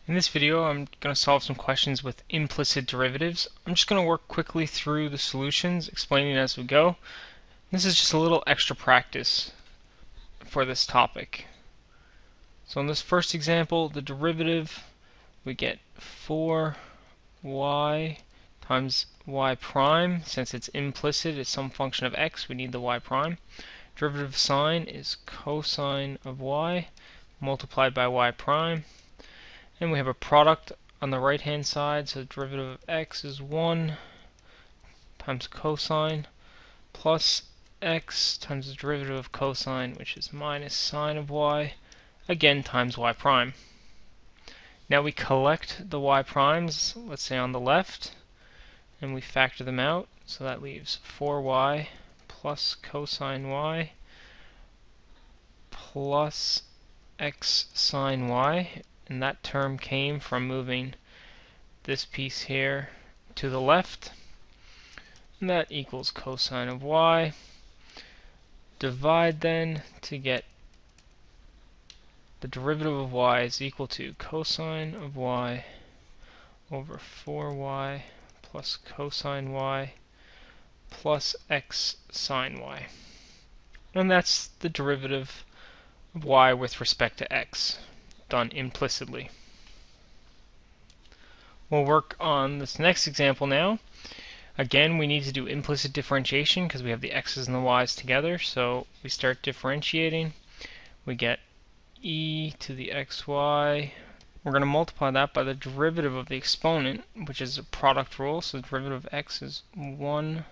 In this video, I'm going to solve some questions with implicit derivatives. I'm just going to work quickly through the solutions, explaining as we go. This is just a little extra practice for this topic. So in this first example, the derivative, we get 4y times y prime. Since it's implicit, it's some function of x, we need the y prime. Derivative of sine is cosine of y multiplied by y prime. And we have a product on the right hand side, so the derivative of x is 1 times cosine plus x times the derivative of cosine, which is minus sine of y, again times y prime. Now we collect the y primes, let's say on the left, and we factor them out, so that leaves 4y plus cosine y plus x sine y, and that term came from moving this piece here to the left, and that equals cosine of y. Divide then to get the derivative of y is equal to cosine of y over 4y plus cosine y plus x sine y. And that's the derivative of y with respect to x, done implicitly. We'll work on this next example now. Again, we need to do implicit differentiation because we have the x's and the y's together. So we start differentiating. We get e to the xy. We're going to multiply that by the derivative of the exponent, which is a product rule. So the derivative of x is 1,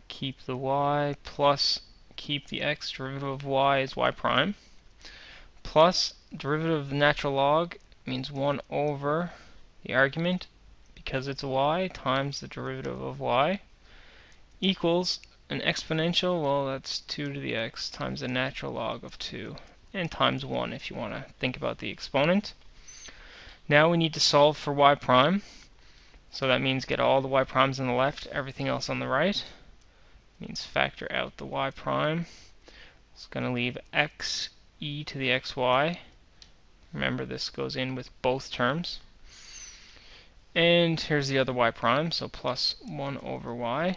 keep the y, plus keep the x. Derivative of y is y prime. Plus derivative of the natural log means 1 over the argument, because it's y, times the derivative of y, equals an exponential, well, that's 2 to the x times the natural log of 2, and times 1 if you want to think about the exponent. Now we need to solve for y prime, so that means get all the y primes on the left, everything else on the right. Means factor out the y prime. It's going to leave x e to the xy. Remember, this goes in with both terms. And here's the other y prime, so plus 1 over y.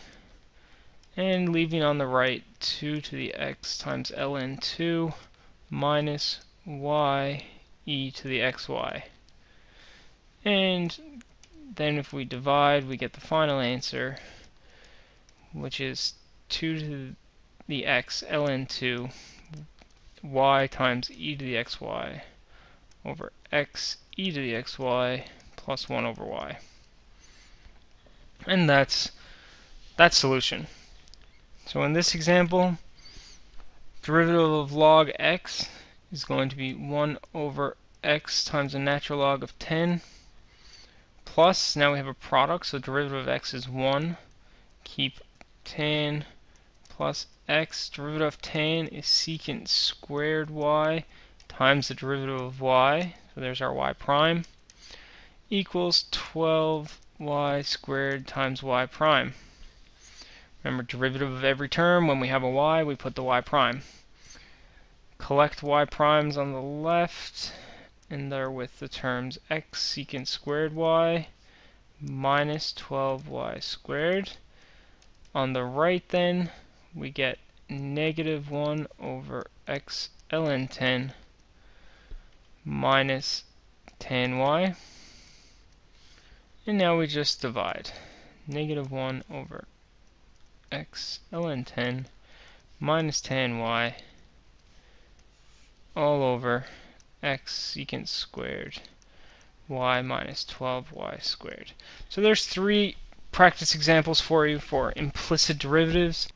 And leaving on the right 2 to the x times ln 2 minus y e to the xy. And then if we divide, we get the final answer, which is 2 to the x ln 2 y times e to the xy over x e to the xy plus 1 over y. And that's that solution. So in this example, derivative of log x is going to be 1 over x times the natural log of 10 plus, now we have a product, so derivative of x is 1, keep tan plus x. Derivative of tan is secant squared y times the derivative of y, so there's our y prime, equals 12y squared times y prime. Remember, derivative of every term, when we have a y, we put the y prime. Collect y primes on the left, and they're with the terms x secant squared y minus 12y squared. On the right then, we get negative 1 over x ln 10 minus tan y. And now we just divide. Negative 1 over x ln 10 minus tan y all over x secant squared y minus 12y squared. So there's 3 practice examples for you for implicit derivatives.